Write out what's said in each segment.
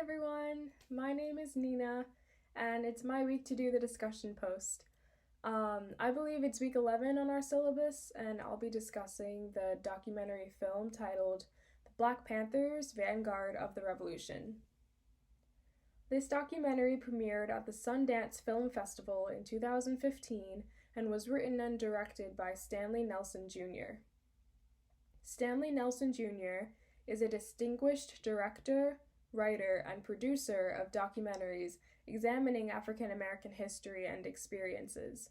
everyone, my name is Nina, and it's my week to do the discussion post. I believe it's week 11 on our syllabus, and I'll be discussing the documentary film titled The Black Panthers Vanguard of the Revolution. This documentary premiered at the Sundance Film Festival in 2015 and was written and directed by Stanley Nelson Jr. Stanley Nelson Jr. is a distinguished director, writer, and producer of documentaries examining African American history and experiences.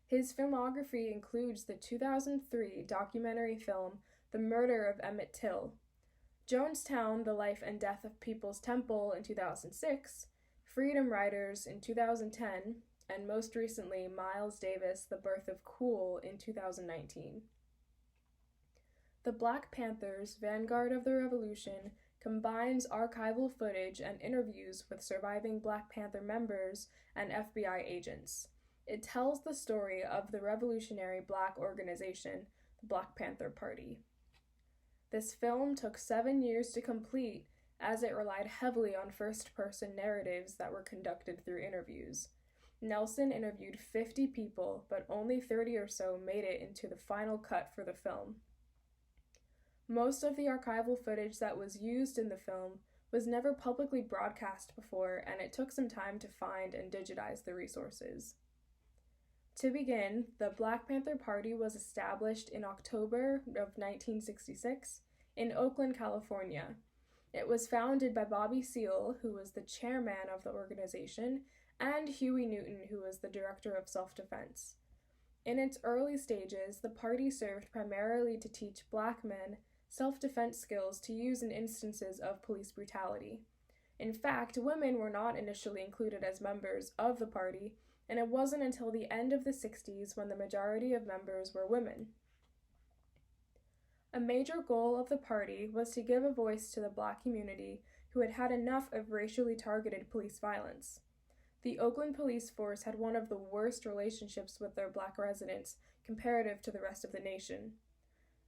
His filmography includes the 2003 documentary film The Murder of Emmett Till, Jonestown, The Life and Death of People's Temple in 2006, Freedom Riders in 2010, and most recently Miles Davis, The Birth of Cool in 2019. The Black Panthers Vanguard of the Revolution combines archival footage and interviews with surviving Black Panther members and FBI agents. It tells the story of the revolutionary Black organization, the Black Panther Party. This film took 7 years to complete, as it relied heavily on first-person narratives that were conducted through interviews. Nelson interviewed 50 people, but only 30 or so made it into the final cut for the film. Most of the archival footage that was used in the film was never publicly broadcast before, and it took some time to find and digitize the resources. To begin, the Black Panther Party was established in October of 1966 in Oakland, California. It was founded by Bobby Seale, who was the chairman of the organization, and Huey Newton, who was the director of self-defense. In its early stages, the party served primarily to teach Black men self-defense skills to use in instances of police brutality. In fact, women were not initially included as members of the party, and it wasn't until the end of the 60s when the majority of members were women. A major goal of the party was to give a voice to the Black community who had had enough of racially targeted police violence. The Oakland police force had one of the worst relationships with their Black residents comparative to the rest of the nation.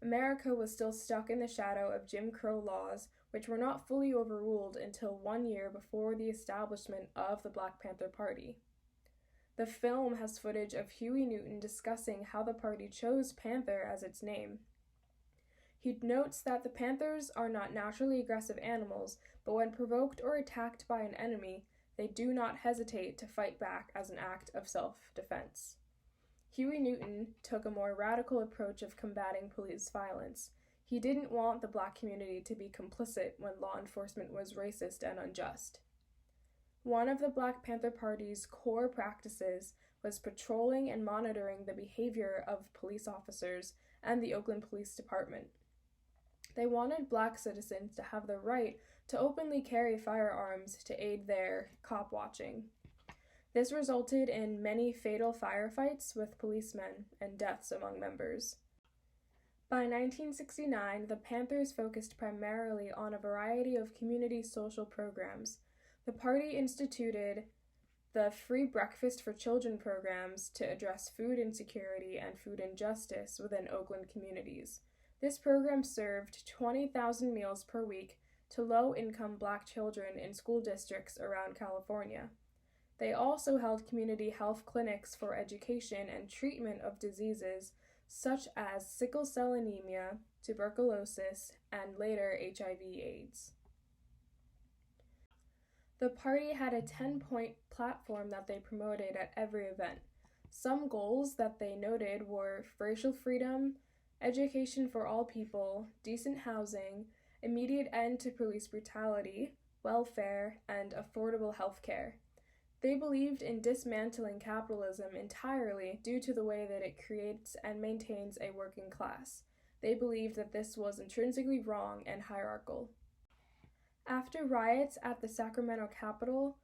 America was still stuck in the shadow of Jim Crow laws, which were not fully overruled until 1 year before the establishment of the Black Panther Party. The film has footage of Huey Newton discussing how the party chose Panther as its name. He notes that the panthers are not naturally aggressive animals, but when provoked or attacked by an enemy, they do not hesitate to fight back as an act of self-defense. Huey Newton took a more radical approach of combating police violence. He didn't want the Black community to be complicit when law enforcement was racist and unjust. One of the Black Panther Party's core practices was patrolling and monitoring the behavior of police officers and the Oakland Police Department. They wanted Black citizens to have the right to openly carry firearms to aid their cop watching. This resulted in many fatal firefights with policemen and deaths among members. By 1969, the Panthers focused primarily on a variety of community social programs. The party instituted the Free Breakfast for Children programs to address food insecurity and food injustice within Oakland communities. This program served 20,000 meals per week to low-income Black children in school districts around California. They also held community health clinics for education and treatment of diseases such as sickle cell anemia, tuberculosis, and later HIV/AIDS. The party had a 10-point platform that they promoted at every event. Some goals that they noted were racial freedom, education for all people, decent housing, immediate end to police brutality, welfare, and affordable health care. They believed in dismantling capitalism entirely due to the way that it creates and maintains a working class. They believed that this was intrinsically wrong and hierarchical. After riots at the Sacramento Capitol,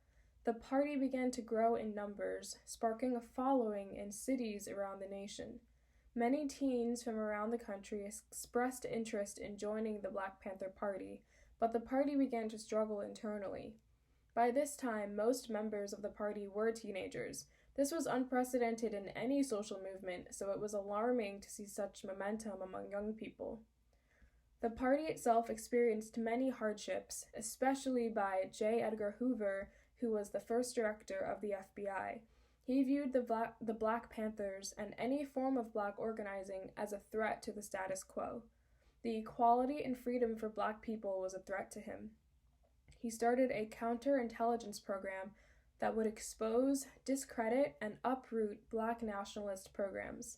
the party began to grow in numbers, sparking a following in cities around the nation. Many teens from around the country expressed interest in joining the Black Panther Party, but the party began to struggle internally. By this time, most members of the party were teenagers. This was unprecedented in any social movement, so it was alarming to see such momentum among young people. The party itself experienced many hardships, especially by J. Edgar Hoover, who was the first director of the FBI. He viewed the Black Panthers and any form of black organizing as a threat to the status quo. The equality and freedom for black people was a threat to him. He started a counterintelligence program that would expose, discredit, and uproot black nationalist programs.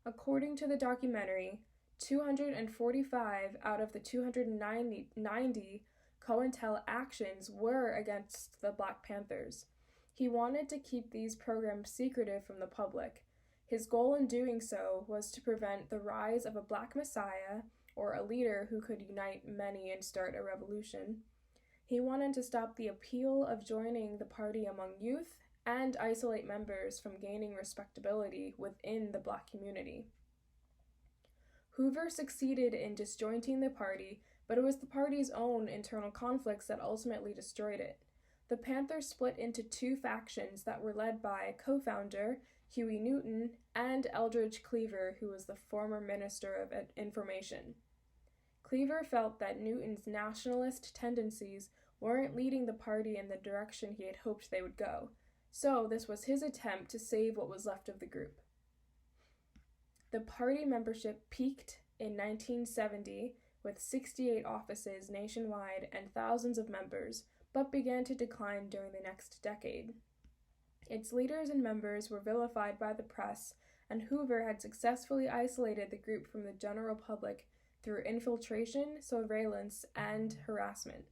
According to the documentary, 245 out of the 290 COINTEL actions were against the Black Panthers. He wanted to keep these programs secretive from the public. His goal in doing so was to prevent the rise of a black messiah, or a leader who could unite many and start a revolution. He wanted to stop the appeal of joining the party among youth and isolate members from gaining respectability within the black community. Hoover succeeded in disjointing the party, but it was the party's own internal conflicts that ultimately destroyed it. The Panthers split into two factions that were led by co-founder Huey Newton and Eldridge Cleaver, who was the former Minister of Information. Cleaver felt that Newton's nationalist tendencies weren't leading the party in the direction he had hoped they would go, so this was his attempt to save what was left of the group. The party membership peaked in 1970 with 68 offices nationwide and thousands of members, but began to decline during the next decade. Its leaders and members were vilified by the press, and Hoover had successfully isolated the group from the general public through infiltration, surveillance, and harassment.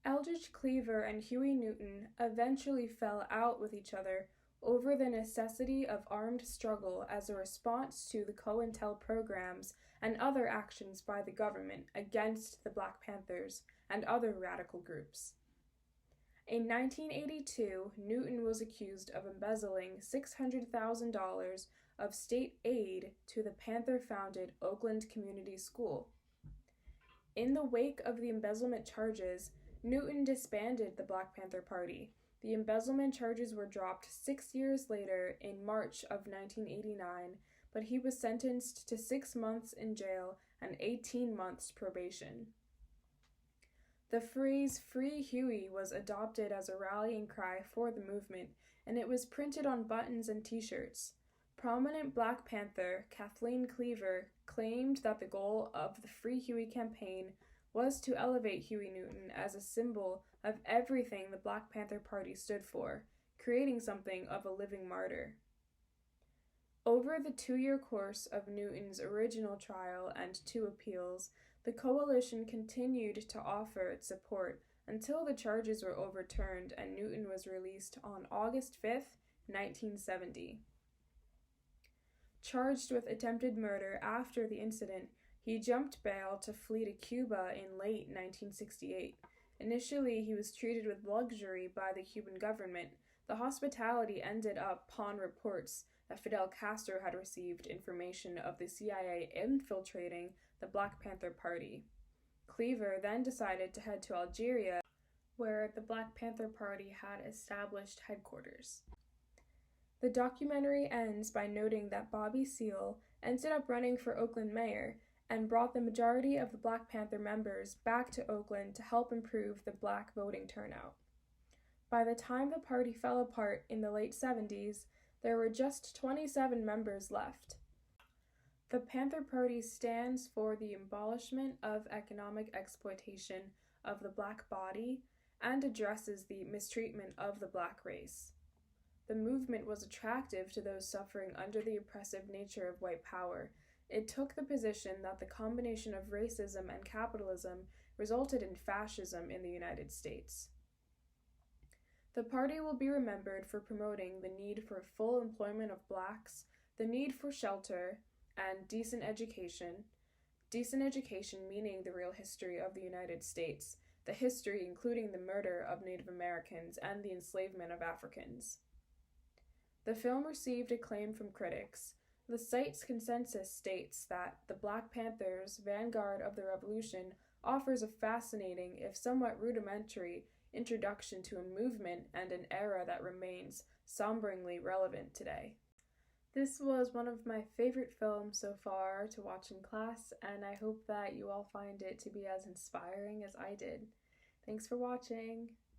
Eldridge Cleaver and Huey Newton eventually fell out with each other over the necessity of armed struggle as a response to the COINTEL programs and other actions by the government against the Black Panthers and other radical groups. In 1982, Newton was accused of embezzling $600,000 of state aid to the Panther-founded Oakland Community School. In the wake of the embezzlement charges, Newton disbanded the Black Panther Party. The embezzlement charges were dropped 6 years later in March of 1989, but he was sentenced to 6 months in jail and 18 months probation. The phrase "Free Huey" was adopted as a rallying cry for the movement, and it was printed on buttons and t-shirts. Prominent Black Panther Kathleen Cleaver claimed that the goal of the Free Huey campaign was to elevate Huey Newton as a symbol of everything the Black Panther Party stood for, creating something of a living martyr. Over the 2-year course of Newton's original trial and 2 appeals, the coalition continued to offer its support until the charges were overturned and Newton was released on August 5, 1970. Charged with attempted murder after the incident, he jumped bail to flee to Cuba in late 1968. Initially, he was treated with luxury by the Cuban government. The hospitality ended upon reports that Fidel Castro had received information of the CIA infiltrating the Black Panther Party. Cleaver then decided to head to Algeria, where the Black Panther Party had established headquarters. The documentary ends by noting that Bobby Seale ended up running for Oakland mayor and brought the majority of the Black Panther members back to Oakland to help improve the black voting turnout. By the time the party fell apart in the late 70s, there were just 27 members left. The Panther Party stands for the abolishment of economic exploitation of the black body and addresses the mistreatment of the black race. The movement was attractive to those suffering under the oppressive nature of white power. It took the position that the combination of racism and capitalism resulted in fascism in the United States. The party will be remembered for promoting the need for full employment of blacks, the need for shelter, and decent education meaning the real history of the United States, the history including the murder of Native Americans and the enslavement of Africans. The film received acclaim from critics. The site's consensus states that The Black Panthers, Vanguard of the Revolution offers a fascinating, if somewhat rudimentary, introduction to a movement and an era that remains somberingly relevant today. This was one of my favorite films so far to watch in class, and I hope that you all find it to be as inspiring as I did. Thanks for watching.